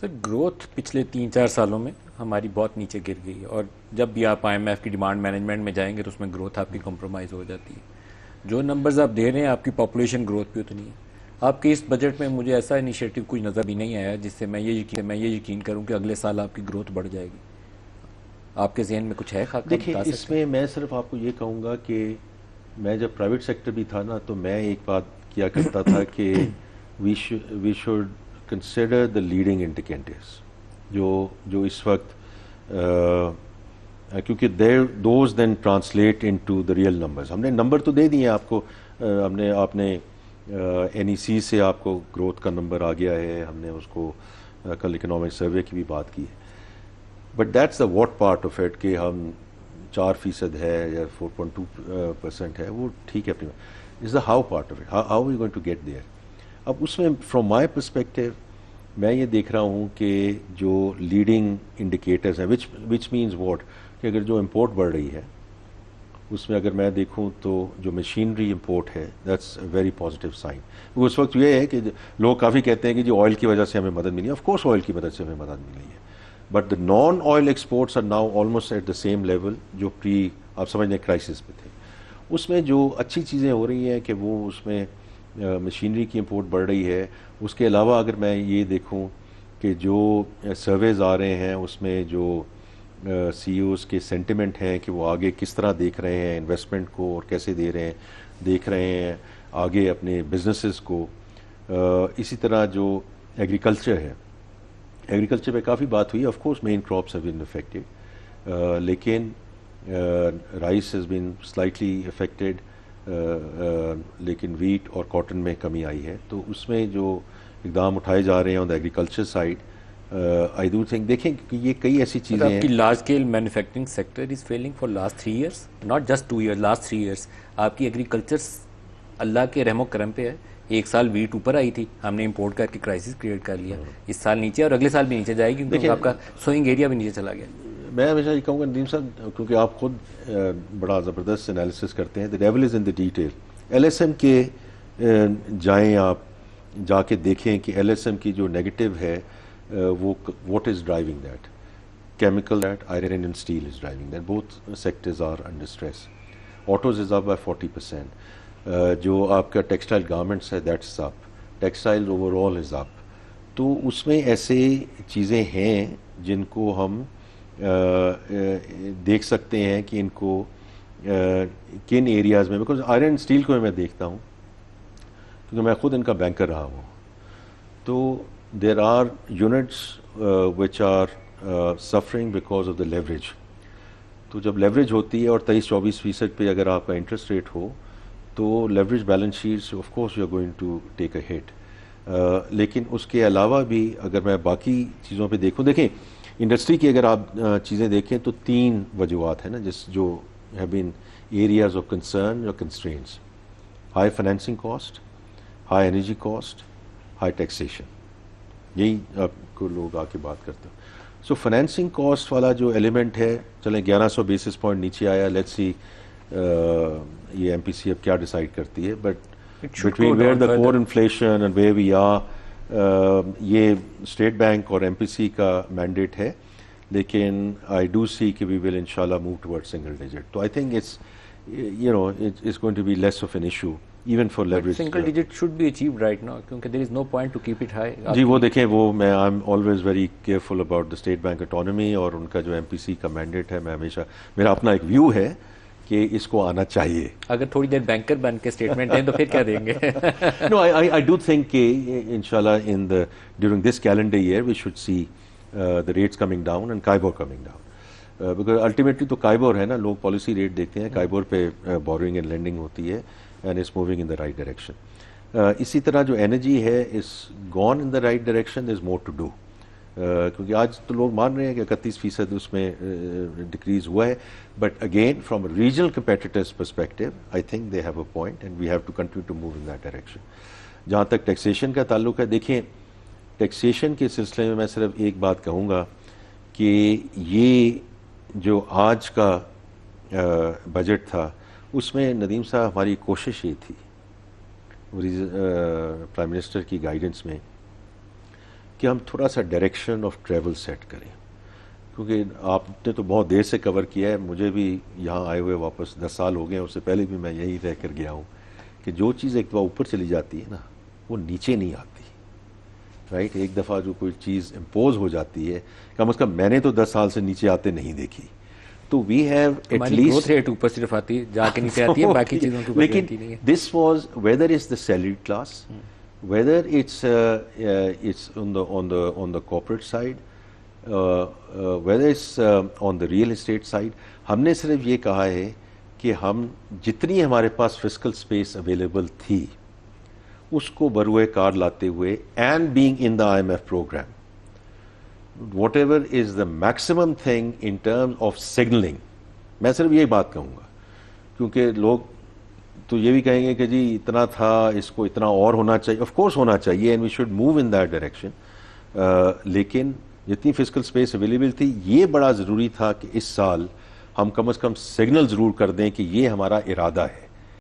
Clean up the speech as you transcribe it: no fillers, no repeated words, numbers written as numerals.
سر growth پچھلے 3-4 سالوں میں ہماری بہت نیچے گر گئی ہے، اور جب بھی آپ IMF کی ڈیمانڈ مینجمنٹ میں جائیں گے تو اس میں گروتھ آپ کی کمپرومائز ہو جاتی ہے. جو نمبرز آپ دے رہے ہیں آپ کی پاپولیشن گروتھ بھی اتنی ہے. آپ کے اس بجٹ میں مجھے ایسا انیشیٹو کچھ نظر بھی نہیں آیا جس سے میں یہ یقین کروں کہ اگلے سال آپ کی گروتھ بڑھ جائے گی. آپ کے ذہن میں کچھ ہے خاکہ دیکھیں بتا اس سکتے ہیں؟ میں میں صرف آپ کو یہ کہوں گا کہ میں جب پرائیویٹ سیکٹر بھی تھا نا تو میں ایک بات کیا کرتا تھا کہ we should consider the leading indicators جو اس وقت کیونکہ those then translate into the real numbers. ہم نے نمبر تو دے دیے آپ کو، آپ نے NEC سے آپ کو گروتھ کا نمبر آ گیا ہے، ہم نے اس کو کل اکنامک سروے کی بھی بات کی ہے. But that's the what part of it کہ ہم 4% ہے یا 4.2% ہے، وہ ٹھیک ہے اپنی is the how part of it, how we going to get there. اب اس میں فرام مائی پرسپیکٹو میں یہ دیکھ رہا ہوں کہ جو لیڈنگ انڈیکیٹرز ہیں وچ مینز واٹ کہ اگر جو امپورٹ بڑھ رہی ہے اس میں اگر میں دیکھوں تو جو مشینری امپورٹ ہے that's a very positive sign. اس وقت یہ ہے کہ لوگ کافی کہتے ہیں کہ جو آئل کی وجہ سے ہمیں مدد ملی ہے، آف کورس آئل کی مدد سے ہمیں مدد ملی ہے، but the non oil exports are now almost at the same level جو آپ سمجھ لیں کرائسس پہ تھے. اس میں جو اچھی چیزیں ہو رہی ہیں کہ وہ اس میں مشینری کی امپورٹ بڑھ رہی ہے. اس کے علاوہ اگر میں یہ دیکھوں کہ جو سرویز آ رہے ہیں اس میں جو CEOs کے سینٹیمنٹ ہیں کہ وہ آگے کس طرح دیکھ رہے ہیں انویسٹمنٹ کو اور کیسے دیکھ رہے ہیں آگے اپنے بزنسز کو. اسی طرح جو ایگریکلچر ہے، ایگریکلچر پہ کافی بات ہوئی. Of course main crops have been affected, لیکن rice has been slightly affected, لیکن ویٹ اور کاٹن میں کمی آئی ہے. تو اس میں جو اقدام اٹھائے جا رہے ہیں on the agriculture side I do think دیکھیں کہ یہ کئی ایسی چیزیں آپ ہیں. کی large scale manufacturing sector is failing for last 3 years, not just 2 year, last 3 years. آپ کی ایگریکلچر اللہ کے رحم و کرم پہ ہے. ایک سال ویٹ اوپر آئی تھی، ہم نے امپورٹ کر کے کرائسس کریٹ کر لیا. اس سال نیچے اور اگلے سال بھی نیچے جائے گی کیونکہ آپ کا سوئنگ ایریا بھی نیچے چلا گیا. میں ہمیشہ یہ کہوں گا ندیم صاحب، کیونکہ آپ خود بڑا زبردست انالیسس کرتے ہیں، دا dual is in the detail. LSM کے جائیں آپ جا کے دیکھیں کہ LSM کی جو نیگیٹو ہے وہ what is driving that. Chemical that iron and steel is driving that, both sectors are under stress. Autos is up by 40%. جو آپ کا ٹیکسٹائل گارمنٹس ہے that's up. Textile overall is up. تو اس میں ایسے چیزیں ہیں جن کو ہم دیکھ سکتے ہیں کہ ان کو کن ایریاز میں، بیکاز آئرن اینڈ اسٹیل کو میں دیکھتا ہوں کیونکہ میں خود ان کا بینکر رہا ہوں. تو there are units which are suffering because of the leverage. تو جب لیوریج ہوتی ہے اور 23-24% پہ اگر آپ کا انٹرسٹ ریٹ ہو تو leverage balance sheets of course you are going to take a hit. لیکن اس کے علاوہ بھی اگر میں باقی چیزوں پہ دیکھوں، دیکھیں انڈسٹری کی اگر آپ چیزیں دیکھیں تو 3 وجوہات ہیں نا جو have been areas of concern اور constraints: high financing cost, high energy cost, high taxation. یہی آپ کو لوگ آ کے بات کرتے ہیں. سو فائنینسنگ کاسٹ والا جو ایلیمنٹ ہے، چلیں 1100 بیسس پوائنٹ نیچے آیا، لیٹس سی یہ MPC اب کیا ڈیسائیڈ کرتی ہے. But between where the core inflation and where we are, یہ اسٹیٹ بینک اور MPC کا مینڈیٹ ہے، لیکن آئی ڈو سی کہ وی ول ان شاء اللہ موو ٹورڈ سنگل ڈیجٹ. تو I think it's going to be less of an issue even for leverage. Single digit should be achieved right now کیونکہ there is no point to keep it high. جی وہ دیکھیں، وہ میں I am always very careful about the State Bank autonomy اور ان کا جو MPC کا مینڈیٹ ہے. میں ہمیشہ میرا اپنا ایک ویو ہے کہ اس کو آنا چاہیے. اگر تھوڑی دیر بینکر بن کے اسٹیٹمنٹ دیں تو پھر کیا دیں گے؟ No, I do think کہ inshallah during this calendar year we should see the rates coming down and KIBOR coming down. Because ultimately تو KIBOR ہے نا، لوگ پالیسی ریٹ دیکھتے ہیں، KIBOR پہ borrowing and lending ہوتی ہے and it's moving in the right direction. اسی طرح جو انرجی ہے is gone in the right direction, there's more to do. کیونکہ آج تو لوگ مان رہے ہیں کہ 31% اس میں ڈکریز ہوا ہے. But again from regional competitors perspective I think they have a point and we have to continue to move in that direction. جہاں تک ٹیکسیشن کا تعلق ہے، دیکھیں ٹیکسیشن کے سلسلے میں صرف ایک بات کہوں گا کہ یہ جو آج کا بجٹ تھا اس میں ندیم صاحب ہماری کوشش یہ تھی پرائم منسٹر کی گائیڈنس میں کہ ہم تھوڑا سا ڈائریکشن آف ٹریول سیٹ کریں، کیونکہ آپ نے تو بہت دیر سے کور کیا ہے، مجھے بھی یہاں آئے ہوئے واپس 10 سال ہو گئے ہیں، اس سے پہلے بھی میں یہیں رہ کر گیا ہوں، کہ جو چیز ایک دفعہ اوپر چلی جاتی ہے نا وہ نیچے نہیں آتی، رائٹ؟ ایک دفعہ جو کوئی چیز امپوز ہو جاتی ہے، کم از کم میں نے تو 10 سال سے نیچے آتے نہیں دیکھی، تو وی ہیو ایٹ ہماری لیسٹ گروتھ ریٹ اوپر صرف آتی ہے، جا کے نیچے آتی ہے، باقی چیزوں کے اوپر لیکن آتی نہیں ہے. This was whether is the salary class, whether it's on the corporate side, whether it's on the real estate side. ہم نے صرف یہ کہا ہے کہ ہم جتنی ہمارے پاس فسکل اسپیس اویلیبل تھی اس کو بروئے کار لاتے ہوئے and being in the IMF programme, whatever is the maximum thing in terms of signalling, میں صرف یہی بات کہوں گا، کیونکہ لوگ تو یہ بھی کہیں گے کہ جی اتنا تھا، اس کو اتنا اور ہونا چاہیے، آف کورس ہونا چاہیے and we should move in that direction, لیکن جتنی فزیکل اسپیس اویلیبل تھی یہ بڑا ضروری تھا کہ اس سال ہم کم از کم سگنل ضرور کر دیں کہ یہ ہمارا ارادہ ہے.